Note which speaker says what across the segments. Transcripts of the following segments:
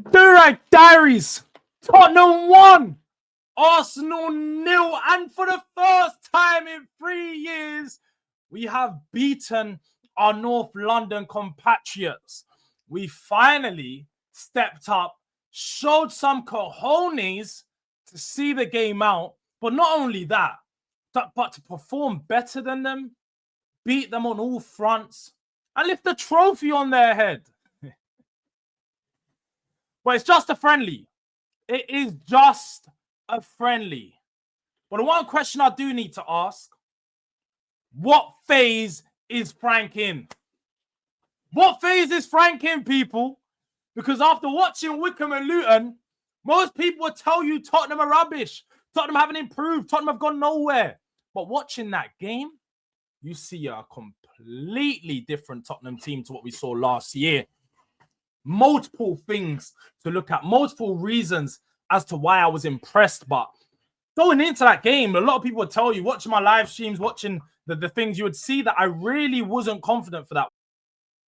Speaker 1: Durag Diaries. Tottenham 1. Arsenal 0. And for the first time in 3 years, we have beaten our North London compatriots. We finally stepped up, showed some cojones to see the game out. But not only that, but to perform better than them, beat them on all fronts, and lift the trophy on their head. But it's just a friendly. It is just a friendly. But the one question I do need to ask, what phase is Frank in? What phase is Frank in, people? Because after watching Wickham and Luton, most people would tell you Tottenham are rubbish. Tottenham haven't improved. Tottenham have gone nowhere. But watching that game, you see a completely different Tottenham team to what we saw last year. Multiple things to look at, multiple reasons as to why I was impressed. But going into that game, a lot of people would tell you, watching my live streams, watching the things, you would see that I really wasn't confident for that.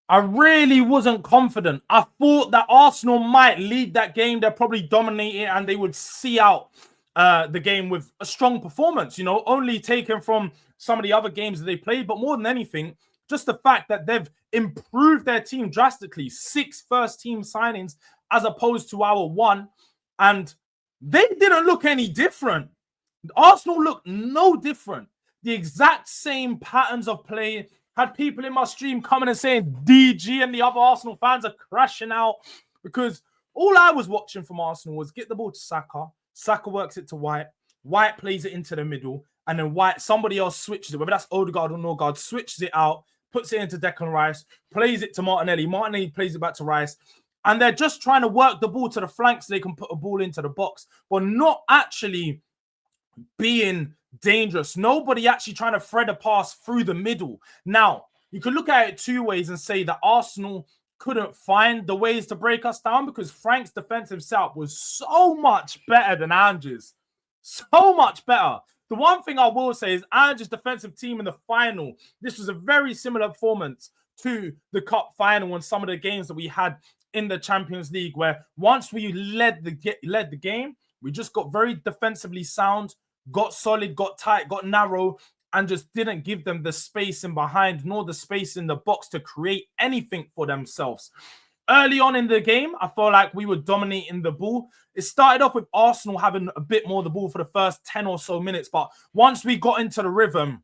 Speaker 1: I really wasn't confident. I thought that Arsenal might lead that game. They're probably dominating and they would see out the game with a strong performance, only taken from some of the other games that they played. But more than anything, just the fact that they've improved their team drastically. 6 first-team signings as opposed to our 1. And they didn't look any different. Arsenal looked no different. The exact same patterns of play. Had people in my stream coming and saying DG, and the other Arsenal fans are crashing out because all I was watching from Arsenal was get the ball to Saka. Saka works it to White. White plays it into the middle. And then somebody else switches it, whether that's Odegaard or Norgard, switches it out, puts it into Declan Rice, plays it to Martinelli. Martinelli plays it back to Rice. And they're just trying to work the ball to the flanks so they can put a ball into the box, but not actually being dangerous. Nobody actually trying to thread a pass through the middle. Now, you could look at it 2 ways and say that Arsenal couldn't find the ways to break us down because Frank's defensive setup was so much better than Ange's. So much better. The one thing I will say is Ange's defensive team in the final, this was a very similar performance to the cup final and some of the games that we had in the Champions League, where once we led the game, we just got very defensively sound, got solid, got tight, got narrow, and just didn't give them the space in behind nor the space in the box to create anything for themselves. Early on in the game, I felt like we were dominating the ball. It started off with Arsenal having a bit more of the ball for the first 10 or so minutes. But once we got into the rhythm,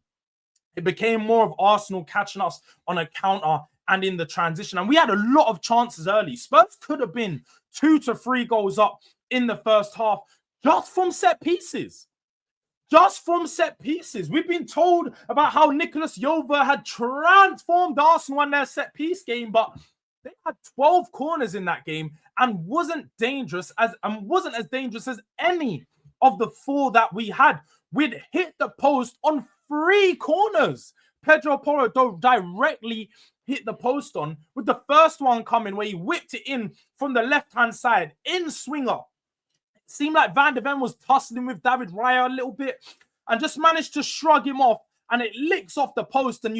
Speaker 1: it became more of Arsenal catching us on a counter and in the transition. And we had a lot of chances early. Spurs could have been 2 to 3 goals up in the first half just from set pieces. Just from set pieces. We've been told about how Nicolas Jover had transformed Arsenal in their set piece game, but they had 12 corners in that game and wasn't as dangerous as any of the 4 that we had. We'd hit the post on 3 corners. Pedro Porro directly hit the post on, with the first one coming where he whipped it in from the left-hand side in swinger. It seemed like Van de Ven was tussling with David Raya a little bit and just managed to shrug him off, and it licks off the post. And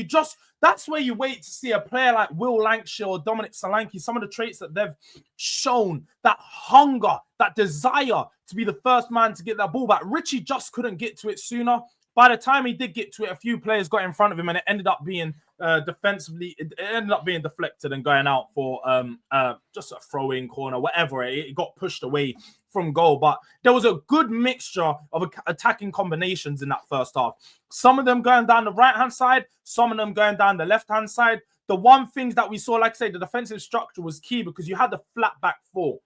Speaker 1: that's where you wait to see a player like Will Lancashire or Dominic Solanke, some of the traits that they've shown, that hunger, that desire to be the first man to get that ball back. Richie just couldn't get to it sooner. By the time he did get to it, a few players got in front of him, and it ended up being defensively, it ended up being deflected and going out for just a throw-in corner, whatever. It got pushed away from goal. But there was a good mixture of attacking combinations in that first half. Some of them going down the right-hand side, some of them going down the left-hand side. The one thing that we saw, like I say, the defensive structure was key because you had the flat back 4.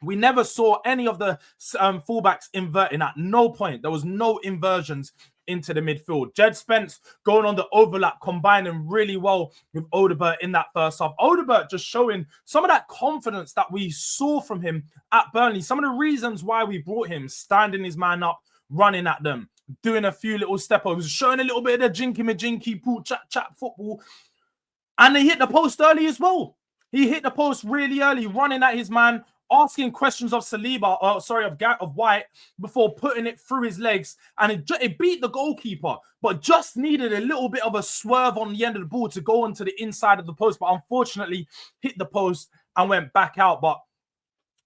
Speaker 1: We never saw any of the fullbacks inverting at no point. There was no inversions into the midfield. Jed Spence going on the overlap, combining really well with Odegaard in that first half. Odegaard just showing some of that confidence that we saw from him at Burnley. Some of the reasons why we brought him, standing his man up, running at them, doing a few little step-overs, showing a little bit of the jinky-majinky, pool, chat football. And he hit the post early as well. He hit the post really early, running at his man, asking questions of of White before putting it through his legs, and it beat the goalkeeper, but just needed a little bit of a swerve on the end of the ball to go onto the inside of the post, but unfortunately hit the post and went back out. But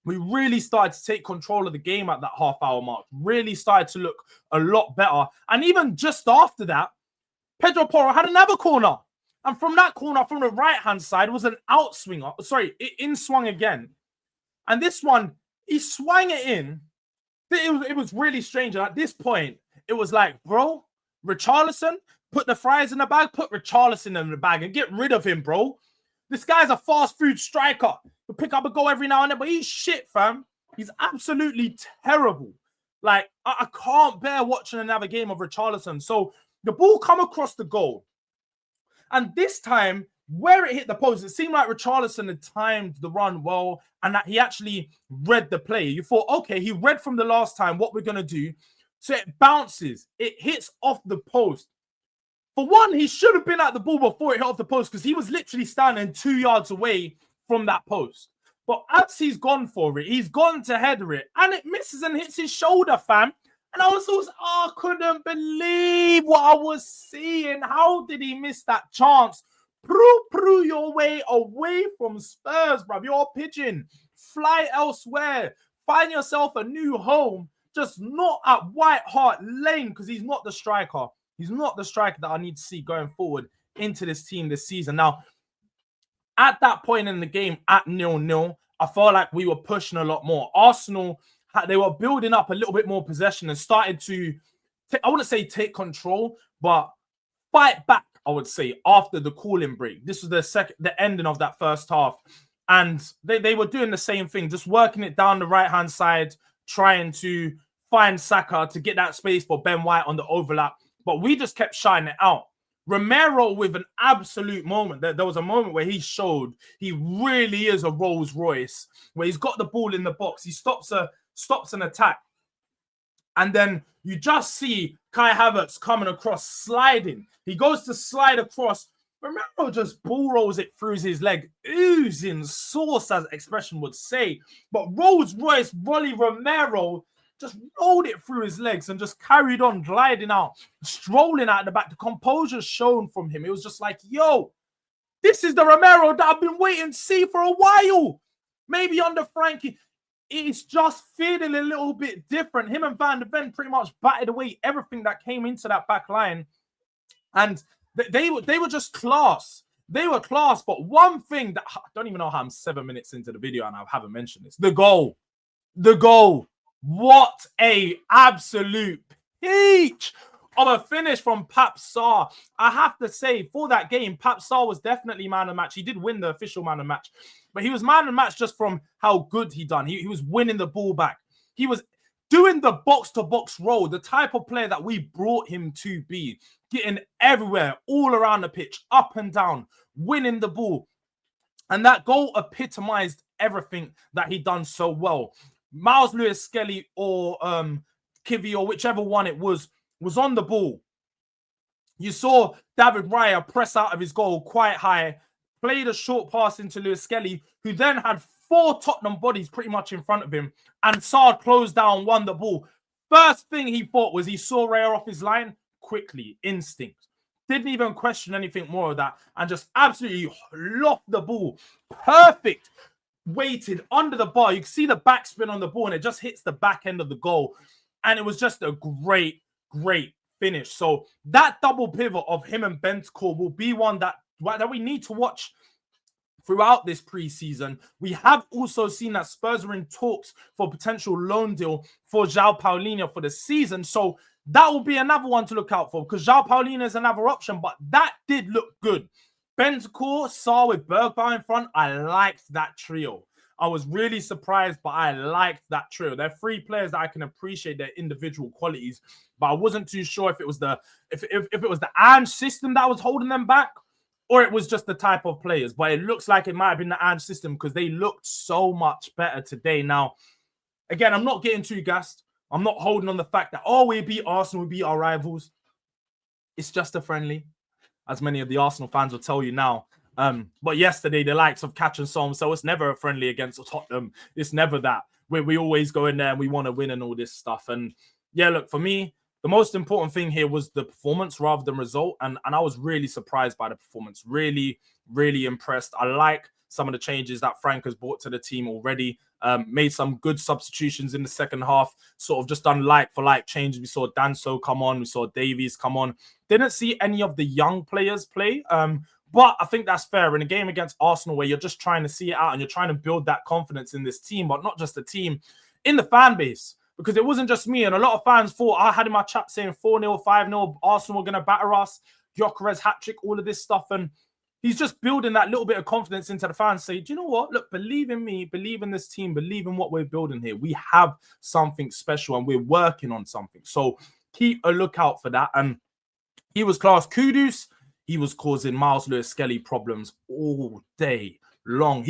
Speaker 1: we really started to take control of the game at that half-hour mark. Really started to look a lot better. And even just after that, Pedro Porro had another corner. And from that corner, from the right-hand side, was an outswinger. Sorry, in swung again. And this one, he swung it in. It was really strange. And at this point, it was like, bro, Richarlison, put the fries in the bag, put Richarlison in the bag and get rid of him, bro. This guy's a fast food striker. He'll pick up a goal every now and then, but he's shit, fam. He's absolutely terrible. Like, I can't bear watching another game of Richarlison. So the ball come across the goal. And this time, where it hit the post, it seemed like Richarlison had timed the run well and that he actually read the play. You thought, okay, he read from the last time what we're going to do. So it bounces. It hits off the post. For one, he should have been at the ball before it hit off the post because he was literally standing 2 yards away from that post. But as he's gone for it, he's gone to header it, and it misses and hits his shoulder, fam. And I was also, I couldn't believe what I was seeing. How did he miss that chance? Prue your way away from Spurs, bruv. You're a pigeon. Fly elsewhere. Find yourself a new home. Just not at White Hart Lane because he's not the striker. He's not the striker that I need to see going forward into this team this season. Now, at that point in the game, at 0-0, I felt like we were pushing a lot more. Arsenal, they were building up a little bit more possession and started to, I wouldn't say take control, but fight back, I would say, after the cooling break. This was the ending of that first half. And they were doing the same thing, just working it down the right-hand side, trying to find Saka to get that space for Ben White on the overlap. But we just kept shining it out. Romero with an absolute moment. There was a moment where he showed he really is a Rolls Royce, where he's got the ball in the box. He stops an attack. And then you just see Kai Havertz coming across, sliding. He goes to slide across. Romero just ball rolls it through his leg, oozing sauce, as expression would say. But Rolls Royce Rolly Romero just rolled it through his legs and just carried on gliding out, strolling out the back. The composure shown from him. It was just like, yo, this is the Romero that I've been waiting to see for a while. Maybe under Frankie. It's just feeling a little bit different. Him and Van de Ven pretty much batted away everything that came into that back line. And they were just class. They were class. But one thing that I don't even know how I'm 7 minutes into the video and I haven't mentioned this. The goal. The goal. What a absolute peach of a finish from Pape Sarr. I have to say, for that game, Pape Sarr was definitely man of the match. He did win the official man of the match, but he was man of the match just from how good he done. He was winning the ball back. He was doing the box-to-box role, the type of player that we brought him to be, getting everywhere, all around the pitch, up and down, winning the ball. And that goal epitomized everything that he done so well. Miles Lewis-Skelly or Kivy or whichever one it was on the ball. You saw David Raya press out of his goal quite high, played a short pass into Lewis-Skelly, who then had 4 Tottenham bodies pretty much in front of him, and Sarr closed down, won the ball. First thing he thought was he saw Raya off his line, quickly, instinct. Didn't even question anything more of that, and just absolutely locked the ball. Perfect. Weighted under the bar. You can see the backspin on the ball and it just hits the back end of the goal. And it was just a great, great finish. So that double pivot of him and Bentancur will be one that we need to watch throughout this preseason. We have also seen that Spurs are in talks for a potential loan deal for João Paulinho for the season. So that will be another one to look out for because João Paulinho is another option, but that did look good. Bentancur, Sarr with Bergvall in front. I liked that trio. I was really surprised, but I liked that trio. They're 3 players that I can appreciate their individual qualities, but I wasn't too sure if it was the Ange system that was holding them back, or it was just the type of players. But it looks like it might have been the Ange system because they looked so much better today. Now, again, I'm not getting too gassed. I'm not holding on the fact that, oh, we beat Arsenal, we beat our rivals. It's just a friendly, as many of the Arsenal fans will tell you now. But yesterday, the likes of Catch and Psalm, so it's never a friendly against Tottenham. It's never that. We always go in there and we want to win and all this stuff. And yeah, look, for me, the most important thing here was the performance rather than result. And I was really surprised by the performance. Really, really impressed. I like some of the changes that Frank has brought to the team already. Made some good substitutions in the second half, sort of just done like for like changes. We saw Danso come on, we saw Davies come on. Didn't see any of the young players play, but I think that's fair in a game against Arsenal where you're just trying to see it out and you're trying to build that confidence in this team, but not just the team, in the fan base. Because it wasn't just me, and a lot of fans thought, I had in my chat saying 4-0, 5-0, Arsenal were going to batter us, Gyökeres hat-trick, all of this stuff, and he's just building that little bit of confidence into the fans. Say, do you know what? Look, believe in me, believe in this team, believe in what we're building here. We have something special and we're working on something. So keep a lookout for that. And he was class. Kudus, he was causing Miles Lewis-Skelly problems all day long.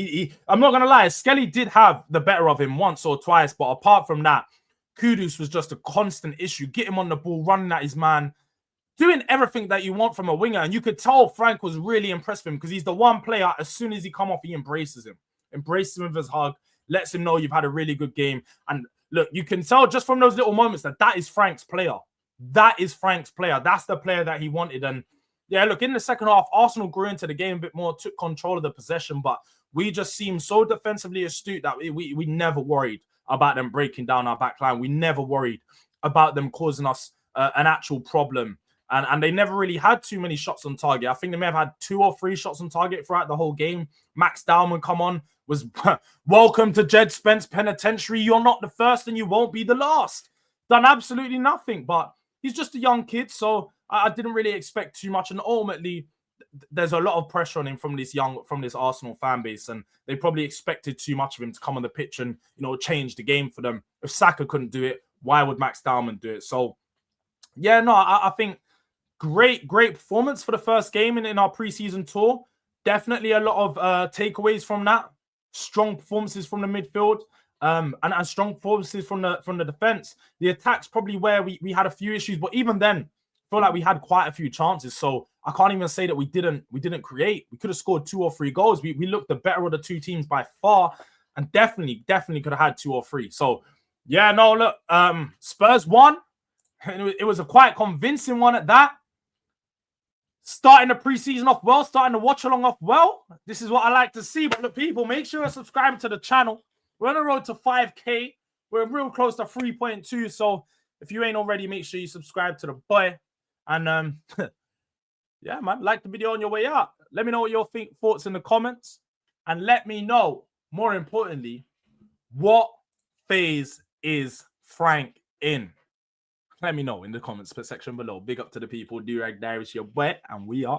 Speaker 1: I'm not going to lie, Skelly did have the better of him once or twice, but apart from that, Kudus was just a constant issue. Get him on the ball, running at his man, doing everything that you want from a winger. And you could tell Frank was really impressed with him because he's the one player, as soon as he come off, he embraces him with his hug, lets him know you've had a really good game. And look, you can tell just from those little moments that is Frank's player. That is Frank's player. That's the player that he wanted. And yeah, look, in the second half, Arsenal grew into the game a bit more, took control of the possession, but we just seemed so defensively astute that we never worried about them breaking down our back line. We never worried about them causing us an actual problem. And they never really had too many shots on target. I think they may have had 2 or 3 shots on target throughout the whole game. Max Dowman come on, was welcome to Jed Spence Penitentiary. You're not the first and you won't be the last. Done absolutely nothing, but he's just a young kid, so I didn't really expect too much. And ultimately, there's a lot of pressure on him from this Arsenal fan base, and they probably expected too much of him to come on the pitch and, you know, change the game for them. If Saka couldn't do it, why would Max Dowman do it? So, yeah, no, I think great performance for the first game in our preseason tour. Definitely a lot of takeaways from that. Strong performances from the midfield, and strong performances from the defense. The attack's probably where we had a few issues, but even then, I feel like we had quite a few chances. So I can't even say that we didn't create. We could have scored 2 or 3 goals. We looked the better of the 2 teams by far, and definitely could have had 2 or 3. So yeah, no, look, Spurs won. It was a quite convincing one at that. Starting the preseason off well, starting the watch along off well. This is what I like to see. But look, people, make sure you're subscribing to the channel. We're on the road to 5K. We're real close to 3.2. So if you ain't already, make sure you subscribe to the boy. And yeah, man, like the video on your way out. Let me know what your thoughts in the comments. And let me know, more importantly, what phase is Frank in? Let me know in the comments section below. Big up to the people. Durag Diaries, your boy, and we are